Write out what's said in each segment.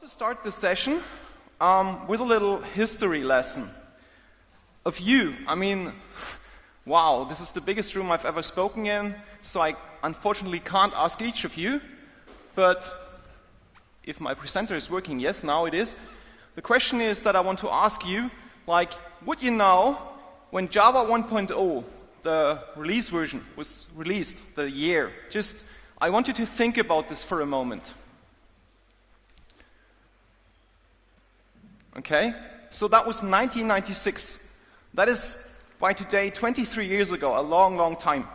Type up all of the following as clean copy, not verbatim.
to start this session with a little history lesson of you. I mean, wow, this is the biggest room I've ever spoken in, so I unfortunately can't ask each of you, but if my presenter is working, yes, now it is. The question is that I want to ask you, like, would you know when Java 1.0, the release version, was released, the year? Just, I want you to think about this for a moment. Okay, so that was 1996. That is, by today, 23 years ago, a long, long time.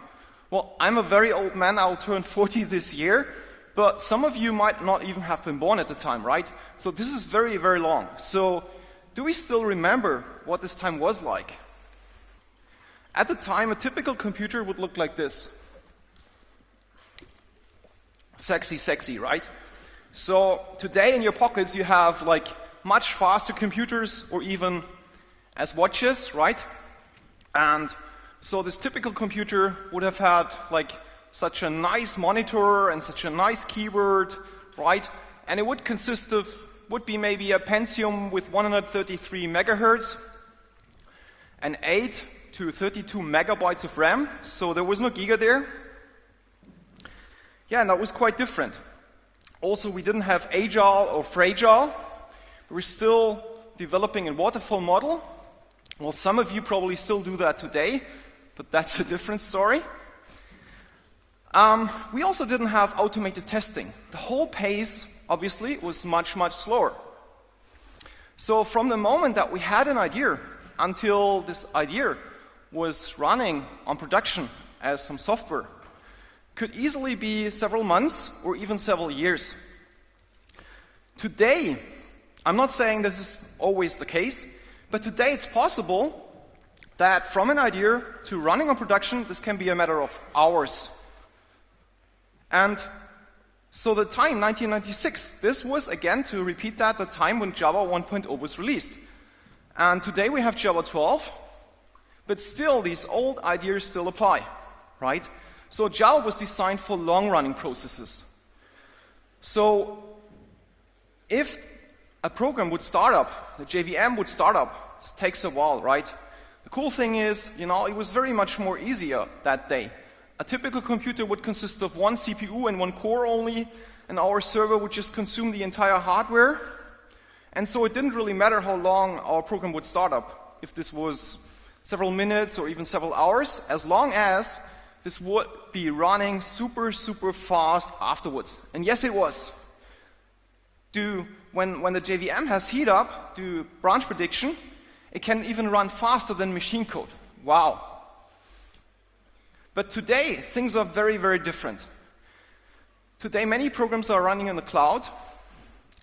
Well, I'm a very old man, I'll turn 40 this year, but some of you might not even have been born at the time, right? So this is very, very long. So, do we still remember what this time was like? At the time, a typical computer would look like this. Sexy, sexy, right? So, today in your pockets you have like much faster computers, or even as watches, right? And so this typical computer would have had like such a nice monitor and such a nice keyboard, right? And it would consist of, would be maybe a Pentium with 133 megahertz, and 8 to 32 megabytes of RAM, so there was no giga there. Yeah, and that was quite different. Also, we didn't have agile or fragile. We're still developing a waterfall model. Well, some of you probably still do that today, but that's a different story. We also didn't have automated testing. The whole pace, obviously, was much, much slower. So from the moment that we had an idea until this idea was running on production as some software, could easily be several months or even several years. Today, I'm not saying this is always the case, but today it's possible that from an idea to running on production, this can be a matter of hours. And so the time, 1996, this was, again, to repeat that, the time when Java 1.0 was released. And today we have Java 12, but still these old ideas still apply, right? So Java was designed for long-running processes. So if a program would start up, the JVM would start up, it takes a while, right? The cool thing is, you know, it was very much more easier that day. A typical computer would consist of one CPU and one core only, and our server would just consume the entire hardware. And so it didn't really matter how long our program would start up, if this was several minutes or even several hours, as long as this would be running super, super fast afterwards. And yes, it was. When the JVM has heat up, do branch prediction, it can even run faster than machine code. Wow. But today, things are very, very different. Today, many programs are running in the cloud.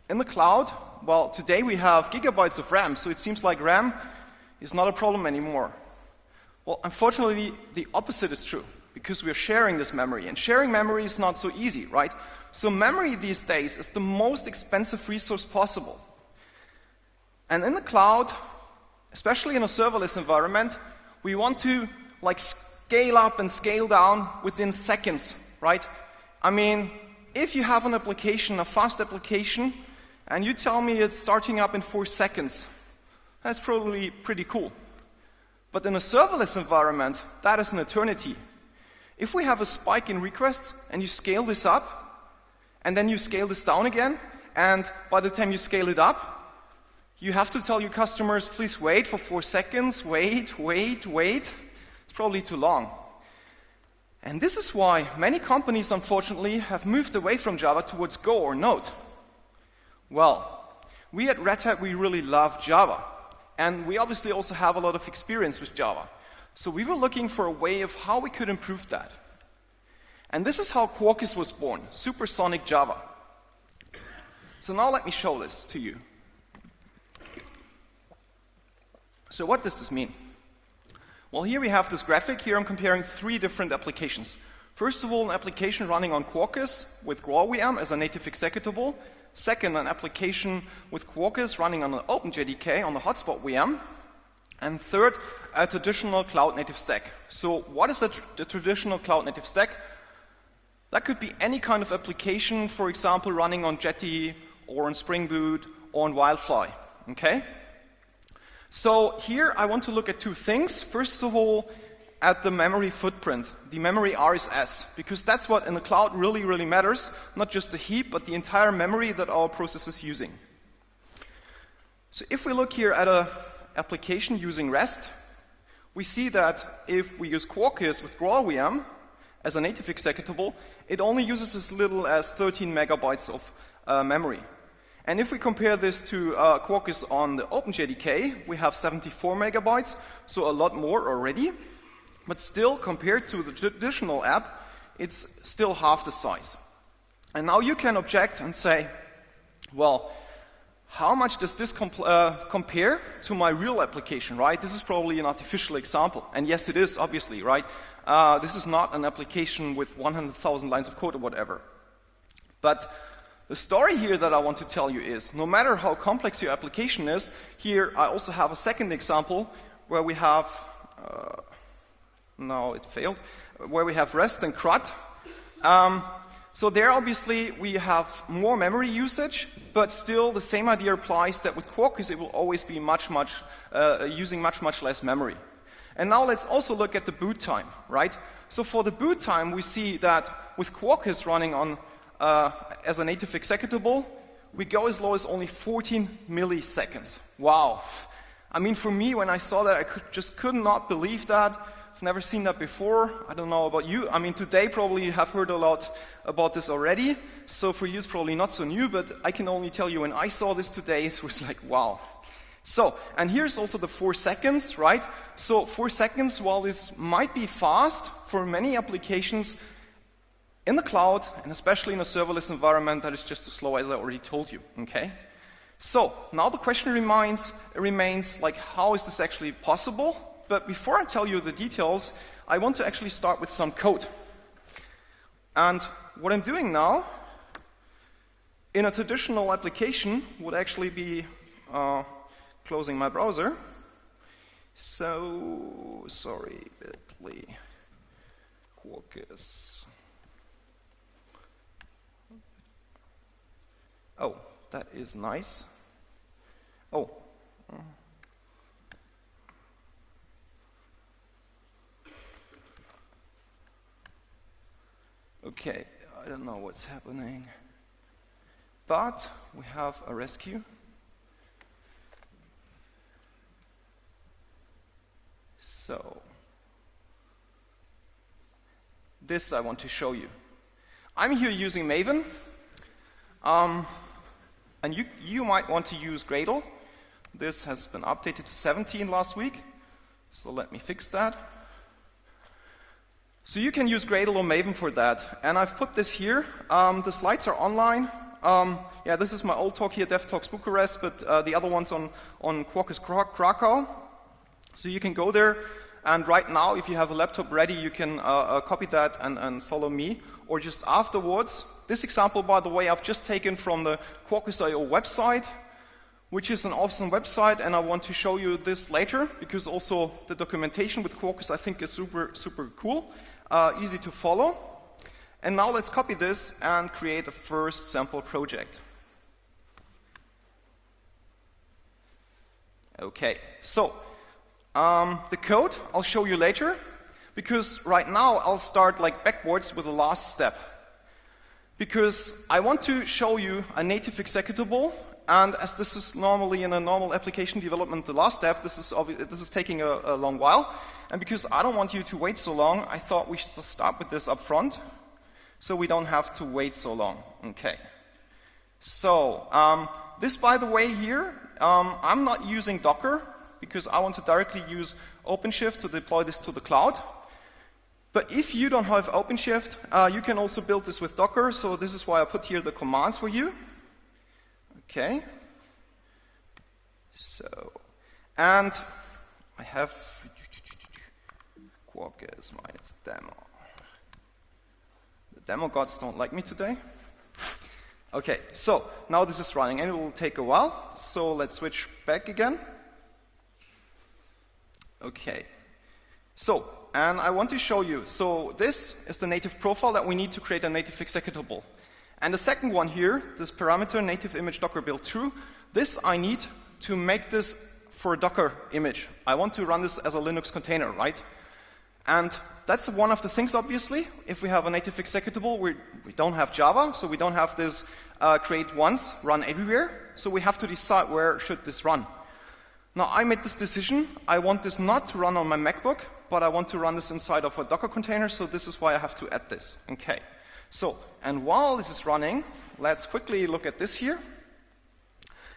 In the cloud, well, today we have gigabytes of RAM, so it seems like RAM is not a problem anymore. Well, unfortunately, the opposite is true, because we are sharing this memory, and sharing memory is not so easy, right? So memory these days is the most expensive resource possible. And in the cloud, especially in a serverless environment, we want to like scale up and scale down within seconds, right? I mean, if you have an application, a fast application, and you tell me it's starting up in 4 seconds, that's probably pretty cool. But in a serverless environment, that is an eternity. If we have a spike in requests and you scale this up, and then you scale this down again, and by the time you scale it up, you have to tell your customers, please wait for 4 seconds, wait. It's probably too long. And this is why many companies, unfortunately, have moved away from Java towards Go or Node. Well, we at Red Hat, we really love Java. And we obviously also have a lot of experience with Java. So we were looking for a way of how we could improve that. And this is how Quarkus was born, supersonic Java. So now let me show this to you. So what does this mean? Well, here we have this graphic. Here I'm comparing 3 different applications. First of all, an application running on Quarkus with GraalVM as a native executable. Second, an application with Quarkus running on an OpenJDK on the hotspot VM. And third, a traditional cloud-native stack. So what is the traditional cloud-native stack? That could be any kind of application, for example, running on Jetty or on Spring Boot, or on Wildfly, okay? So here I want to look at two things. First of all, at the memory footprint, the memory RSS, because that's what in the cloud really, really matters, not just the heap, but the entire memory that our process is using. So if we look here at an application using REST, we see that if we use Quarkus with GraalVM as a native executable, it only uses as little as 13 megabytes of memory. And if we compare this to Quarkus on the OpenJDK, we have 74 megabytes, so a lot more already. But still, compared to the traditional app, it's still half the size. And now you can object and say, well, how much does this compare to my real application, right? This is probably an artificial example. And yes, it is, obviously, right? This is not an application with 100,000 lines of code or whatever. But the story here that I want to tell you is, no matter how complex your application is, here I also have a second example where we have, no, it failed, where we have REST and CRUD. So there, obviously, we have more memory usage, but still the same idea applies that with Quarkus it will always be using much less memory. And now let's also look at the boot time, right? So for the boot time, we see that with Quarkus running on as a native executable, we go as low as only 14 milliseconds. Wow. I mean, for me, when I saw that, I just could not believe that. I've never seen that before. I don't know about you. I mean, today probably you have heard a lot about this already. So for you, it's probably not so new, but I can only tell you when I saw this today, it was like, wow. So, and here's also the 4 seconds, right? So 4 seconds, while this might be fast for many applications in the cloud, and especially in a serverless environment, that is just as slow as I already told you, okay? So, now the question remains, like, how is this actually possible? But before I tell you the details, I want to actually start with some code. And what I'm doing now, in a traditional application, would actually be closing my browser. So, sorry, bit.ly, Quarkus. Oh, that is nice. Oh. Okay, I don't know what's happening. But we have a rescue. So, this I want to show you. I'm here using Maven. And you might want to use Gradle. This has been updated to 17 last week. So let me fix that. So you can use Gradle or Maven for that. And I've put this here. The slides are online. Yeah, this is my old talk here, Dev-Talks Bucharest, but the other one's on Quarkus Krakow. So you can go there, and right now, if you have a laptop ready, you can copy that and follow me. Or just afterwards. This example, by the way, I've just taken from the Quarkus.io website, which is an awesome website, and I want to show you this later, because also the documentation with Quarkus I think is super, super cool, easy to follow. And now let's copy this and create a first sample project. Okay, so the code I'll show you later, because right now I'll start like backwards with the last step. Because I want to show you a native executable, and as this is normally in a normal application development, the last step, this is taking a long while. And because I don't want you to wait so long, I thought we should start with this up front, so we don't have to wait so long. Okay. So, this, by the way, here, I'm not using Docker, because I want to directly use OpenShift to deploy this to the cloud. But if you don't have OpenShift, you can also build this with Docker, so this is why I put here the commands for you. Okay. So, and I have Quarkus minus demo. The demo gods don't like me today. Okay, so now this is running, and it will take a while, so let's switch back again. Okay, so, and I want to show you, so this is the native profile that we need to create a native executable. And the second one here, this parameter native image docker build true, this I need to make this for a Docker image. I want to run this as a Linux container, right? And that's one of the things, obviously. If we have a native executable, we don't have Java, so we don't have this create once, run everywhere. So we have to decide where should this run. Now, I made this decision. I want this not to run on my MacBook, but I want to run this inside of a Docker container, so this is why I have to add this. Okay. So, and while this is running, let's quickly look at this here.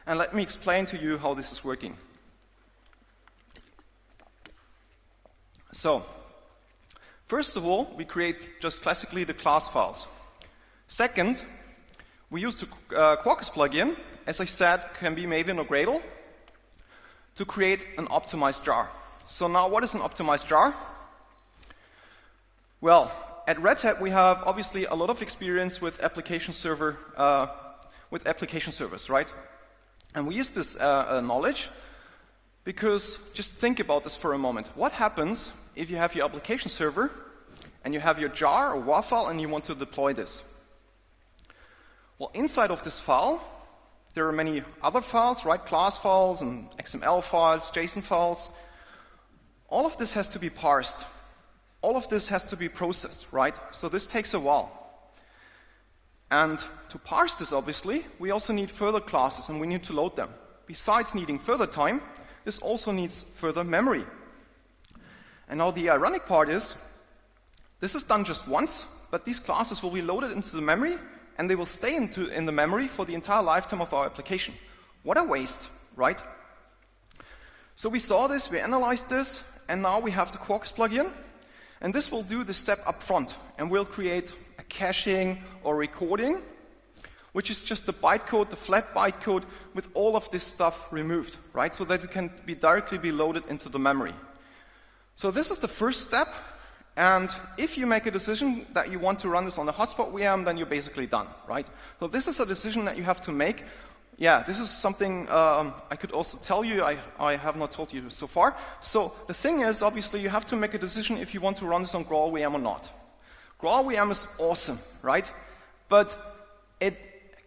And let me explain to you how this is working. So, first of all, we create just classically the class files. Second, we use the Quarkus plugin, as I said, can be Maven or Gradle, to create an optimized jar. So now what is an optimized jar? Well, at Red Hat we have obviously a lot of experience with application servers, right? And we use this knowledge because just think about this for a moment. What happens if you have your application server and you have your jar or WAR file and you want to deploy this? Well, inside of this file, there are many other files, right? Class files and XML files, JSON files. All of this has to be parsed. All of this has to be processed, right? So this takes a while. And to parse this, obviously, we also need further classes and we need to load them. Besides needing further time, this also needs further memory. And now the ironic part is, this is done just once, but these classes will be loaded into the memory and they will stay in the memory for the entire lifetime of our application. What a waste, right? So we saw this, we analyzed this, and now we have the Quarkus plugin, and this will do the step up front, and we'll create a caching or recording, which is just the bytecode, the flat bytecode, with all of this stuff removed, right? So that it can directly be loaded into the memory. So this is the first step. And if you make a decision that you want to run this on the hotspot VM, then you're basically done, right? So this is a decision that you have to make. Yeah, this is something I could also tell you. I have not told you so far. So the thing is, obviously, you have to make a decision if you want to run this on GraalVM or not. GraalVM is awesome, right? But it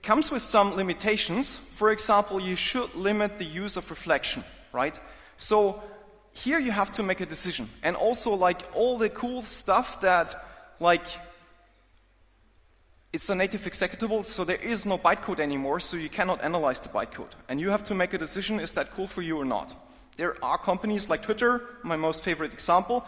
comes with some limitations. For example, you should limit the use of reflection, right? So here you have to make a decision. And also, like, all the cool stuff that, like, it's a native executable, so there is no bytecode anymore, so you cannot analyze the bytecode. And you have to make a decision, is that cool for you or not? There are companies like Twitter, my most favorite example,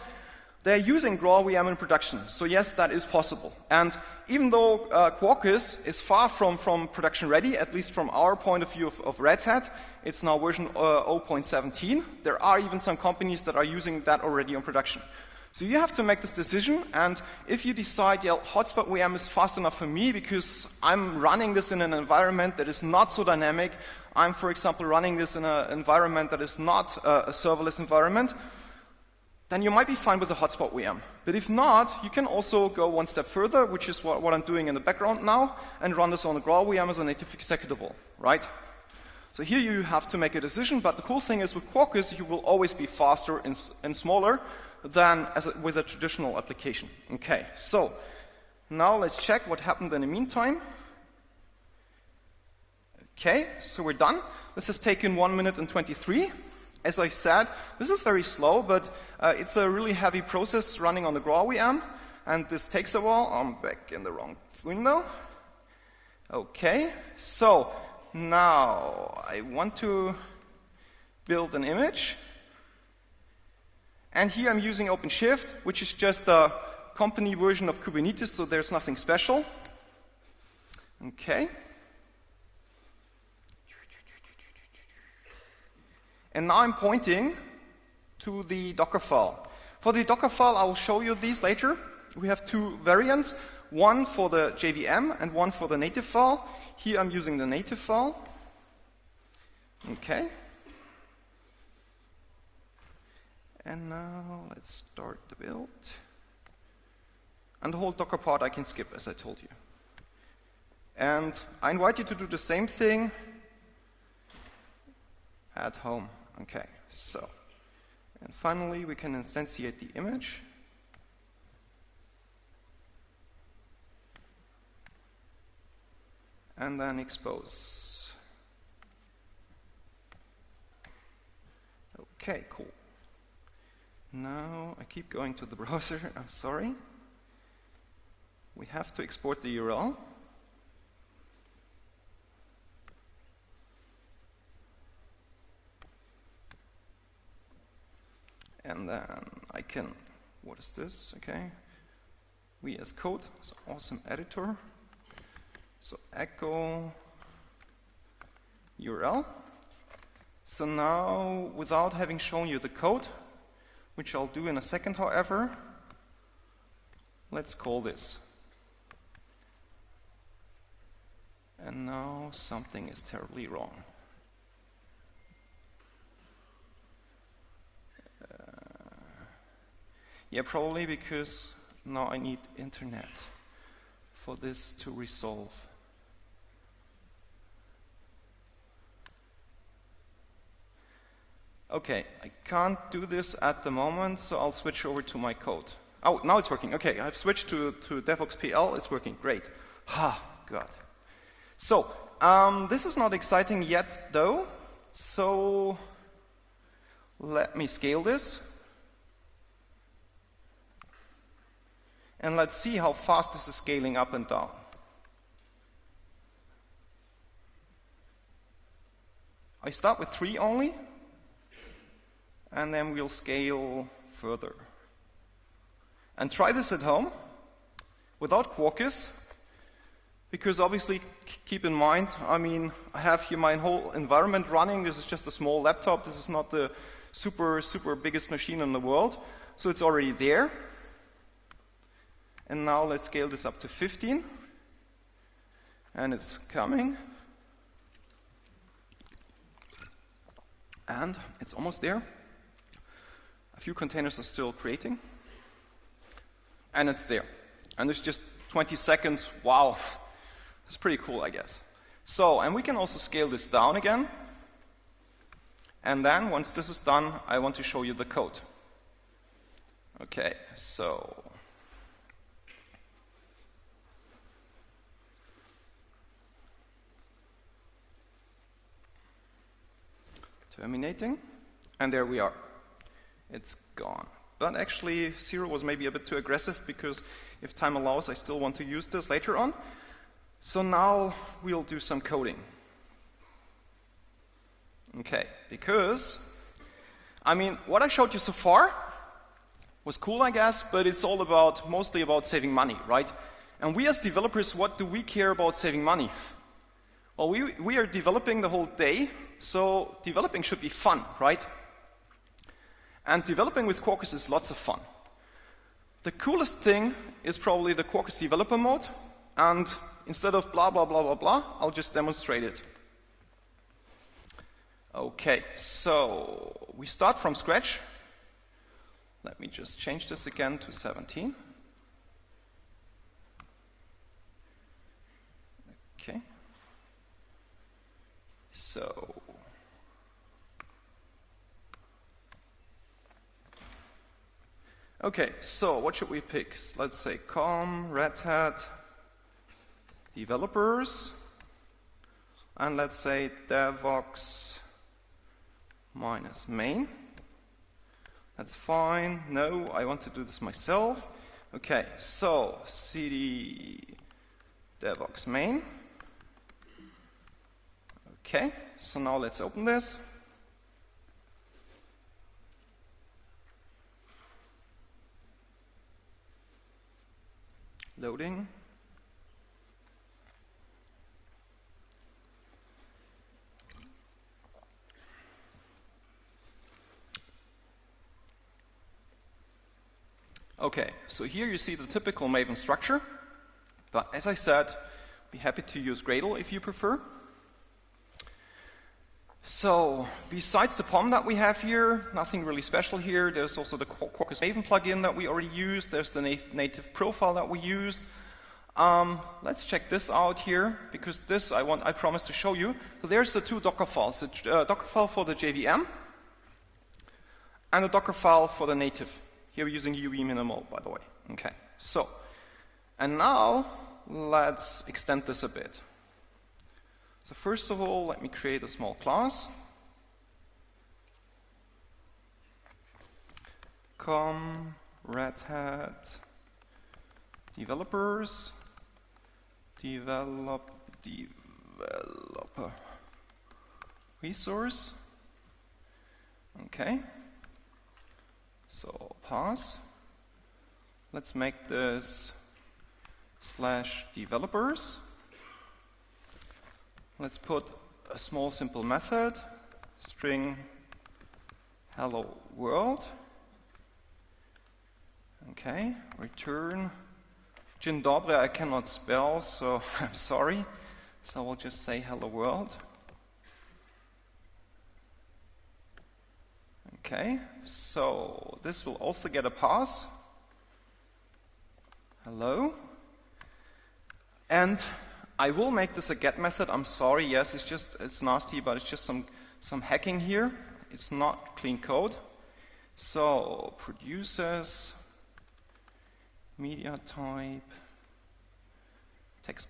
they're using GraalVM in production. So yes, that is possible. And even though Quarkus is far from production ready, at least from our point of view of Red Hat, it's now version 0.17, there are even some companies that are using that already on production. So you have to make this decision, and if you decide, yeah, hotspot VM is fast enough for me because I'm running this in an environment that is not so dynamic, I'm, for example, running this in an environment that is not a serverless environment, then you might be fine with the hotspot VM. But if not, you can also go one step further, which is what I'm doing in the background now, and run this on the GraalVM as a native executable, right? So here you have to make a decision, but the cool thing is with Quarkus, you will always be faster and smaller than with a traditional application. Okay, so now let's check what happened in the meantime. Okay, so we're done. This has taken 1 minute and 23. As I said, this is very slow, but it's a really heavy process running on the GraalVM, and this takes a while. I'm back in the wrong window. Okay, so now I want to build an image. And here I'm using OpenShift, which is just a company version of Kubernetes, so there's nothing special. Okay. And now I'm pointing to the Docker file. For the Docker file, I will show you these later. We have two variants, one for the JVM and one for the native file. Here I'm using the native file. Okay. And now let's start the build. And the whole Docker part I can skip, as I told you. And I invite you to do the same thing at home. Okay, so. And finally, we can instantiate the image. and then expose. Okay, cool. Now I keep going to the browser. I'm sorry. We have to export the URL. And then I can, what is this? Okay. VS Code, so awesome editor. So echo URL. So now, without having shown you the code, which I'll do in a second, however, let's call this. And now something is terribly wrong. Yeah, probably because now I need internet for this to resolve. Okay, I can't do this at the moment, so I'll switch over to my code. Oh, now it's working. Okay, I've switched to Devoxx PL. It's working. Great. Ah, God. So, this is not exciting yet, though. So, let me scale this. And let's see how fast this is scaling up and down. I start with 3 only, and then we'll scale further. And try this at home without Quarkus, because obviously, keep in mind, I mean, I have here my whole environment running. This is just a small laptop. This is not the super biggest machine in the world. So it's already there. And now let's scale this up to 15. And it's coming. And it's almost there. A few containers are still creating. And it's there. And it's just 20 seconds. Wow. It's pretty cool, I guess. So, and we can also scale this down again. And then, once this is done, I want to show you the code. Okay, so terminating, and there we are. It's gone. But actually, 0 was maybe a bit too aggressive, because if time allows, I still want to use this later on. So now we'll do some coding. Okay, because, I mean, what I showed you so far was cool, I guess, but it's all about, mostly about saving money, right? And we as developers, what do we care about saving money? Well, we are developing the whole day, so developing should be fun, right? And developing with Quarkus is lots of fun. The coolest thing is probably the Quarkus developer mode, and instead of blah, blah, blah, blah, blah, I'll just demonstrate it. Okay, so we start from scratch. Let me just change this again to 17. Okay. So okay, so what should we pick? Let's say com, Red Hat, developers, and let's say Devoxx minus main. That's fine. No, I want to do this myself. Okay, so cd Devoxx main. Okay, so now let's open this. Loading. Okay, so here you see the typical Maven structure, but as I said, be happy to use Gradle if you prefer. So, besides the POM that we have here, nothing really special here. There's also the Quarkus Maven plugin that we already used. There's the native profile that we used. Let's check this out here, because this I promised to show you. So there's the 2 Docker files, the Docker file for the JVM and a Docker file for the native. Here we're using UE minimal, by the way. Okay, so, and now let's extend this a bit. So first of all, let me create a small class. Red Hat developers, developer resource. Okay. So pass. Let's make this /developers. Let's put a small simple method, string hello world. Okay, return. Dzień dobry I cannot spell, so I'm sorry. So we'll just say hello world. Okay, so this will also get a pass. Hello. And I will make this a get method. I'm sorry, yes, it's nasty, but it's just some hacking here. It's not clean code. So produces media type text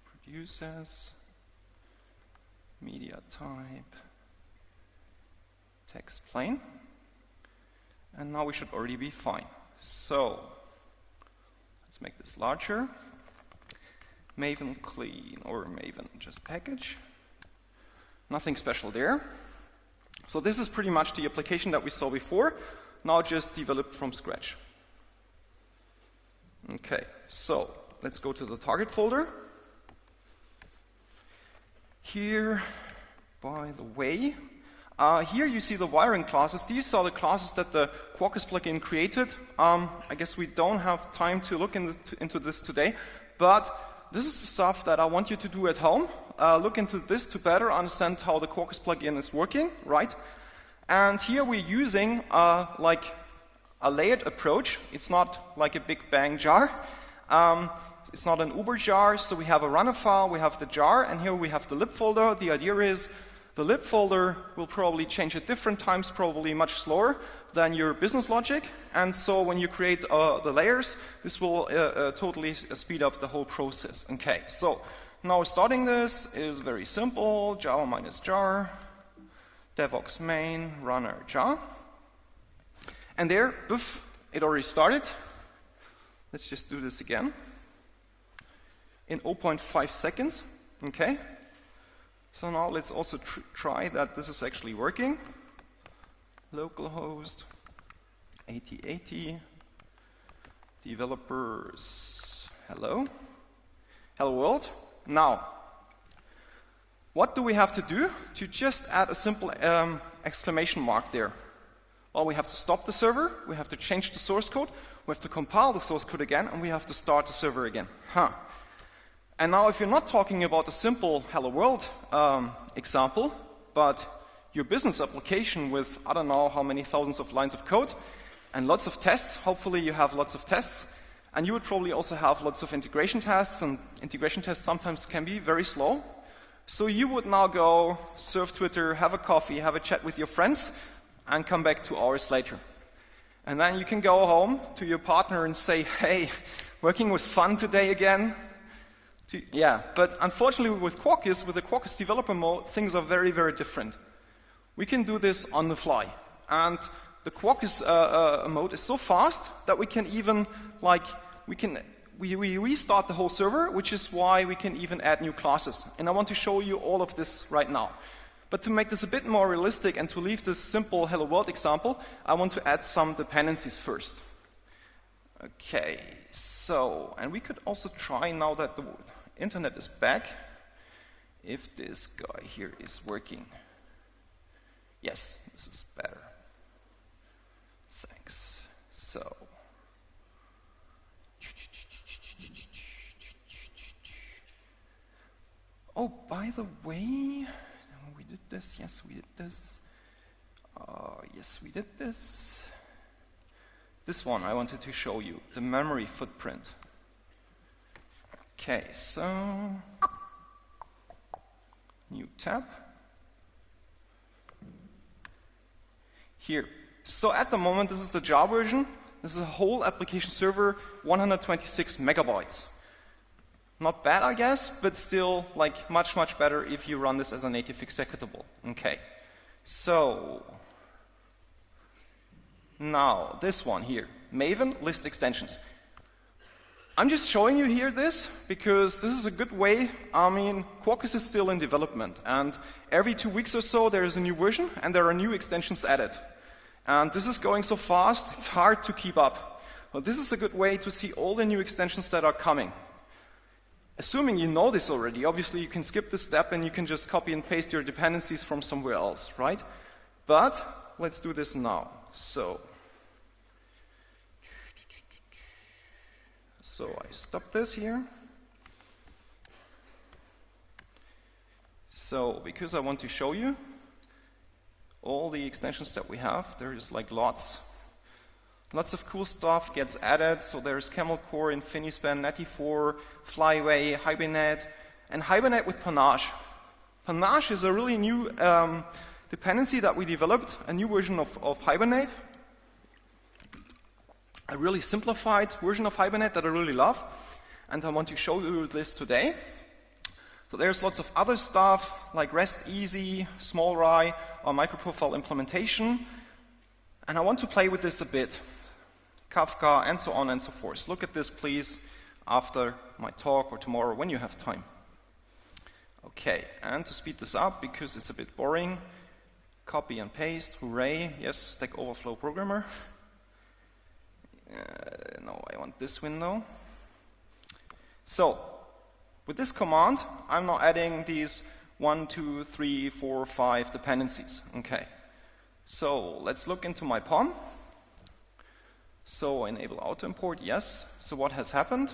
produces media type text plain, and now we should already be fine. So let's make this larger. Maven clean or Maven just package. Nothing special there. So this is pretty much the application that we saw before, now just developed from scratch. Okay, so let's go to the target folder. Here, by the way, here you see the wiring classes. These are the classes that the Quarkus plugin created. I guess we don't have time to look into this today, but this is the stuff that I want you to do at home. Look into this to better understand how the Quarkus plugin is working, right? And here we're using like a layered approach. It's not like a big bang jar. It's not an Uber jar, so we have a runner file, we have the jar, and here we have the lib folder. The idea is the lib folder will probably change at different times, probably much slower than your business logic. And so when you create the layers, this will totally speed up the whole process. Okay, so now starting this is very simple. Java minus jar, Devoxx main, runner jar. And there, poof, it already started. Let's just do this again. In 0.5 seconds, okay? So now let's also try that this is actually working. Localhost 8080, developers, hello world. Now, what do we have to do to just add a simple exclamation mark there? Well, we have to stop the server, we have to change the source code, we have to compile the source code again, and we have to start the server again. And now if you're not talking about a simple hello world example, but your business application with I don't know how many thousands of lines of code and lots of tests, hopefully you have lots of tests, and you would probably also have lots of integration tests, and integration tests sometimes can be very slow. So you would now go surf Twitter, have a coffee, have a chat with your friends, and come back 2 hours later. And then you can go home to your partner and say, hey, working was fun today again. Yeah, but unfortunately with Quarkus, with the Quarkus developer mode, things are very, very different. We can do this on the fly. And the Quarkus mode is so fast that we can even, we restart the whole server, which is why we can even add new classes. And I want to show you all of this right now. But to make this a bit more realistic and to leave this simple hello world example, I want to add some dependencies first. Okay, so, and we could also try now that the internet is back, if this guy here is working. Yes, this is better. Thanks. So, oh, by the way, we did this, yes, we did this. Yes, we did this. This one I wanted to show you, the memory footprint. Okay, so, new tab. Here. So at the moment, this is the jar version. This is a whole application server, 126 megabytes. Not bad, I guess, but still like much, much better if you run this as a native executable. Okay, so now this one here, Maven list extensions. I'm just showing you here this because this is a good way. I mean, Quarkus is still in development, and every 2 weeks or so there is a new version and there are new extensions added. And this is going so fast, it's hard to keep up. But this is a good way to see all the new extensions that are coming. Assuming you know this already, obviously you can skip this step and you can just copy and paste your dependencies from somewhere else, right? But let's do this now. So I stop this here. So because I want to show you all the extensions that we have, there is like lots of cool stuff gets added. So there's Camel Core, Infinispan, Netty4, Flyway, Hibernate, and Hibernate with Panache. Panache is a really new dependency that we developed, a new version of Hibernate. A really simplified version of Hibernate that I really love, and I want to show you this today. So there's lots of other stuff like REST Easy, Small Rye, or microprofile implementation, and I want to play with this a bit. Kafka, and so on and so forth. Look at this, please, after my talk or tomorrow when you have time. Okay, and to speed this up, because it's a bit boring, copy and paste, hooray, yes, Stack Overflow programmer. No, I want this window. So, with this command, I'm now adding these 1, 2, 3, 4, 5 dependencies. Okay, so let's look into my POM. So enable auto import, yes. So what has happened?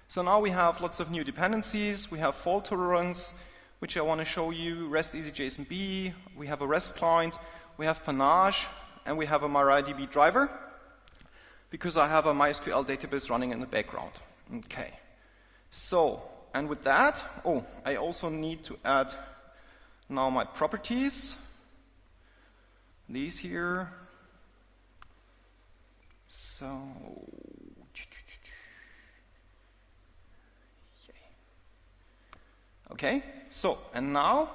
So now we have lots of new dependencies. We have fault tolerance, which I want to show you, REST Easy JSONB, we have a REST client, we have Panache, and we have a MariaDB driver, because I have a MySQL database running in the background. Okay. So, and with that, I also need to add now my properties. These here. So, okay, so, and now,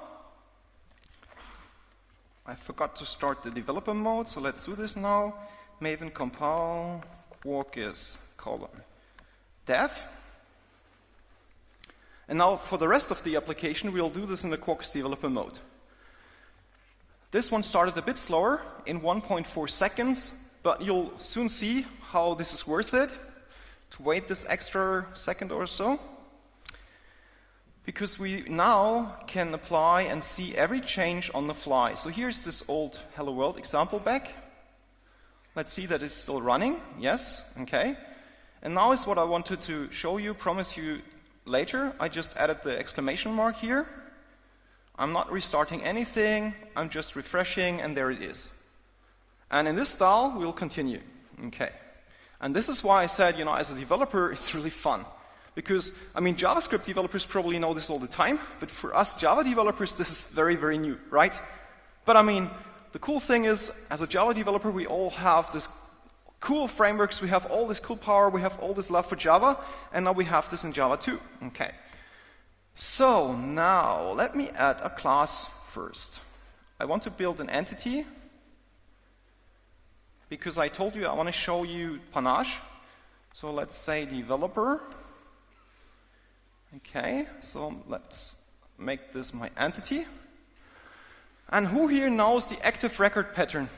I forgot to start the developer mode, so let's do this now. Maven compile Quarkus : dev. And now for the rest of the application, we'll do this in the Quarkus developer mode. This one started a bit slower, in 1.4 seconds, but you'll soon see how this is worth it, to wait this extra second or so. Because we now can apply and see every change on the fly. So here's this old Hello World example back. Let's see that it's still running. Yes, okay. And now is what I wanted to show you, promise you later. I just added the exclamation mark here. I'm not restarting anything, I'm just refreshing, and there it is. And in this style, we'll continue. Okay. And this is why I said, as a developer, it's really fun. Because, JavaScript developers probably know this all the time, but for us Java developers, this is very, very new, right? But the cool thing is, as a Java developer, we all have this cool frameworks, we have all this cool power, we have all this love for Java, and now we have this in Java too. Okay. So now, let me add a class first. I want to build an entity, because I told you I want to show you Panache. So let's say developer. Okay, so let's make this my entity. And who here knows the active record pattern?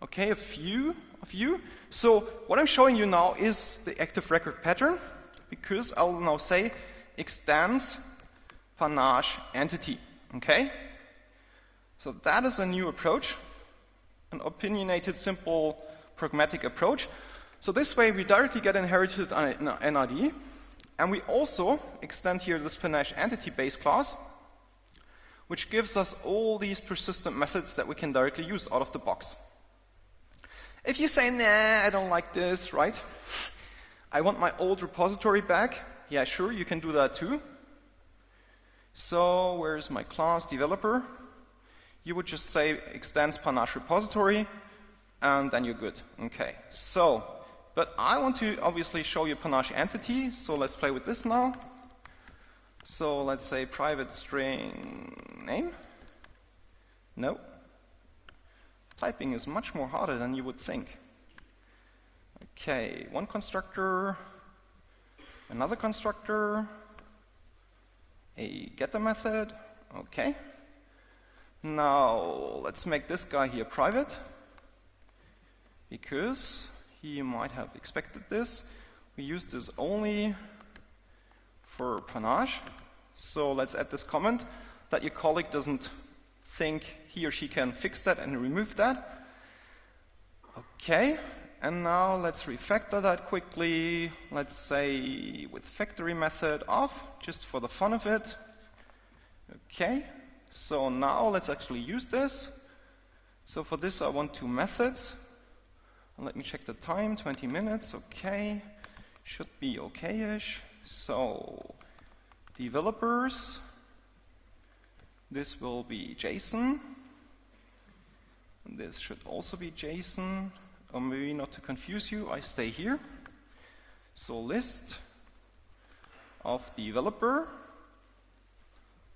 Okay, a few of you. So what I'm showing you now is the active record pattern, because I'll now say extends Panache entity. Okay? So that is a new approach, an opinionated, simple, pragmatic approach. So this way we directly get inherited NID, and we also extend here this Panache entity base class, which gives us all these persistent methods that we can directly use out of the box. If you say, nah, I don't like this, right? I want my old repository back. Yeah, sure, you can do that too. So where's my class developer? You would just say extends Panache repository, and then you're good. Okay, so But I want to obviously show you panache entity, so let's play with this now. So let's say private string name. No. Typing is much more harder than you would think. Okay, one constructor, another constructor, a getter method. Okay. Now let's make this guy here private, because he might have expected this. We use this only for panache. So let's add this comment that your colleague doesn't think he or she can fix that and remove that. Okay, and now let's refactor that quickly. Let's say with factory method off, just for the fun of it. Okay, so now let's actually use this. So for this I want two methods. Let me check the time, 20 minutes, okay. Should be okay-ish. So, developers, this will be JSON. This should also be JSON. Or maybe not to confuse you, I stay here. So list of developer.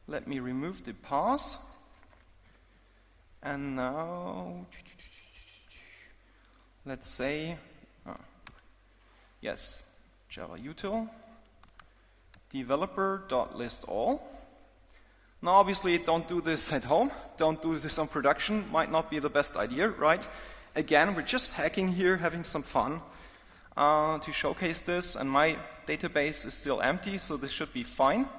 Let me remove the pass. And now, let's say, yes, Java util developer.listAll. Now obviously don't do this at home, don't do this on production, might not be the best idea, right? Again, we're just hacking here, having some fun to showcase this, and my database is still empty, so this should be fine.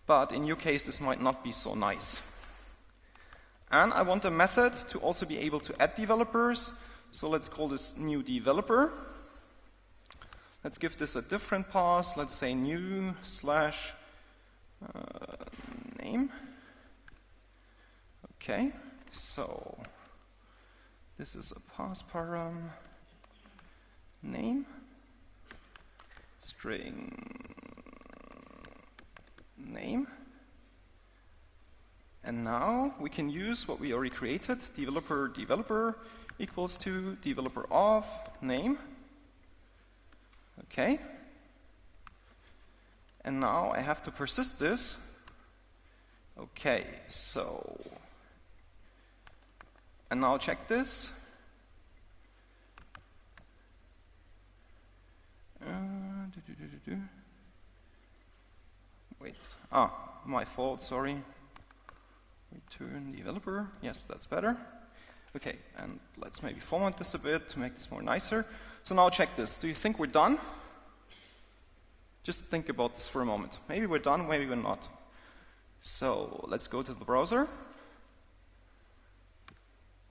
But in your case, this might not be so nice. And I want a method to also be able to add developers. So let's call this new developer. Let's give this a different pass. Let's say new slash name. Okay, so this is a pass param name string name. And now we can use what we already created, developer equals to developer of name. Okay. And now I have to persist this. Okay, so, and now check this. Wait, my fault, sorry. Return developer, yes, that's better. Okay, and let's maybe format this a bit to make this more nicer. So now check this. Do you think we're done? Just think about this for a moment. Maybe we're done, maybe we're not. So let's go to the browser.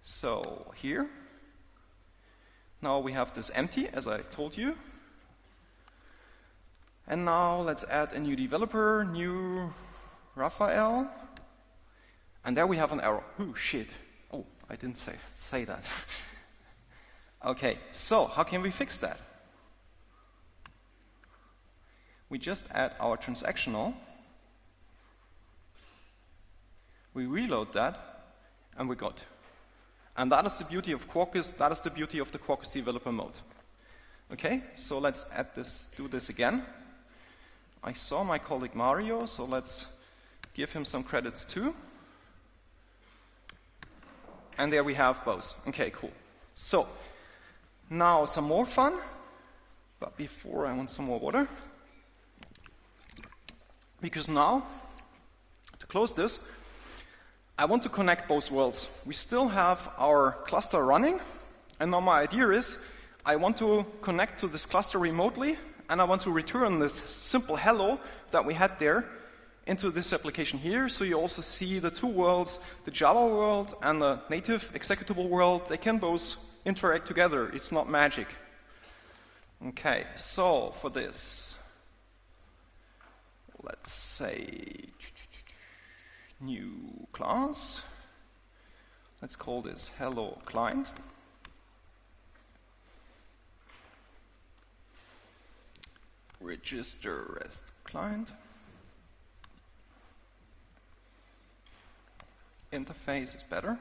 So here. Now we have this empty, as I told you. And now let's add a new developer, new Raphael. And there we have an error. Oh, shit. Oh, I didn't say that. Okay, so how can we fix that? We just add our transactional. We reload that, and we're good. And that is the beauty of Quarkus. That is the beauty of the Quarkus developer mode. Okay, so let's add this, do this again. I saw my colleague Mario, so let's give him some credits too. And there we have both. Okay, cool. So, now some more fun. But before, I want some more water. Because now, to close this, I want to connect both worlds. We still have our cluster running. And now my idea is, I want to connect to this cluster remotely. And I want to return this simple hello that we had there into this application here, so you also see the two worlds, the Java world and the native executable world. They can both interact together. It's not magic. Okay, so for this, let's say new class. Let's call this hello client. Register REST client. Interface is better.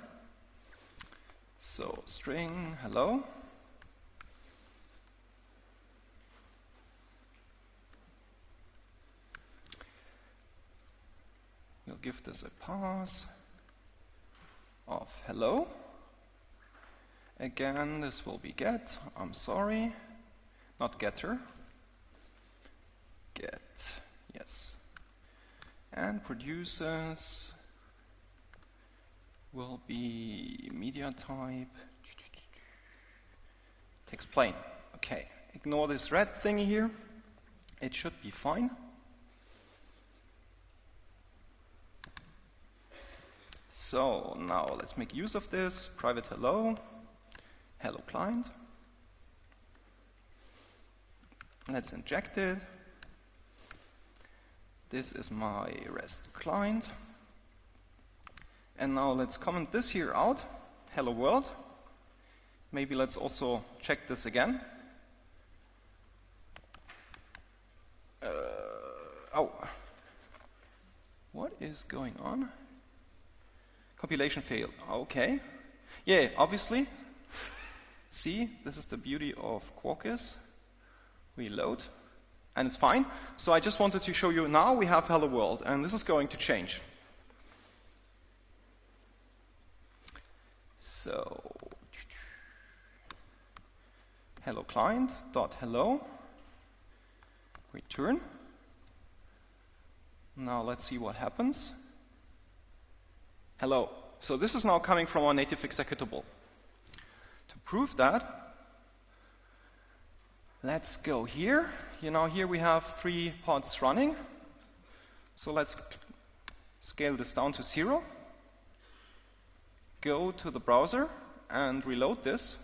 So string hello. give this a pass of hello. Again, this will be get. I'm sorry. Not getter. Get. Yes. And produces will be media type. Text plain. Okay. Ignore this red thingy here. It should be fine. So now let's make use of this. Private hello. Hello client. Let's inject it. This is my REST client. And now let's comment this here out. Hello world. Maybe let's also check this again. Oh. What is going on? Compilation failed. Okay. Yeah, obviously. See, this is the beauty of Quarkus. We load, and it's fine. So I just wanted to show you now we have hello world, and this is going to change. So, hello client dot hello return. Now let's see what happens. Hello. So this is now coming from our native executable. To prove that, let's go here. You know, here we have 3 pods running. So let's scale this down to 0. Go to the browser and reload this.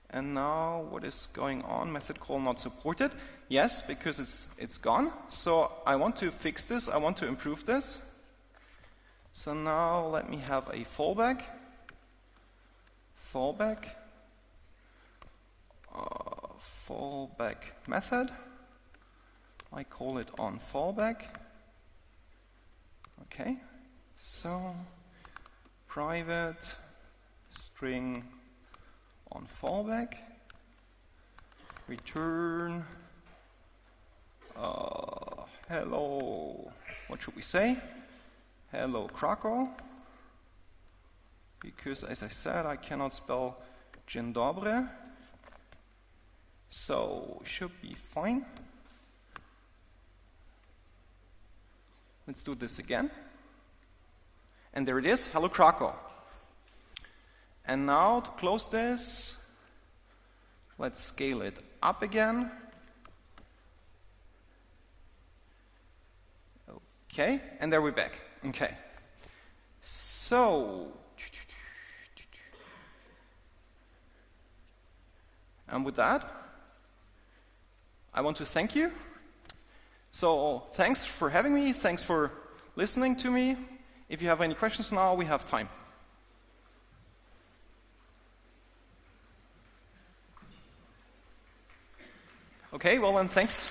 And now what is going on? Method call not supported. Yes, because it's gone. So I want to fix this. I want to improve this. So now let me have a fallback. Fallback method. I call it on fallback. Okay. So private string on fallback. Return hello. What should we say? Hello Krakow. Because, as I said, I cannot spell dzień dobry. So, should be fine. Let's do this again. And there it is, hello Krakow. And now, to close this, let's scale it up again. Okay, and there we're back. Okay. So, and with that, I want to thank you. So thanks for having me. Thanks for listening to me. If you have any questions now, we have time. Okay, well then, thanks.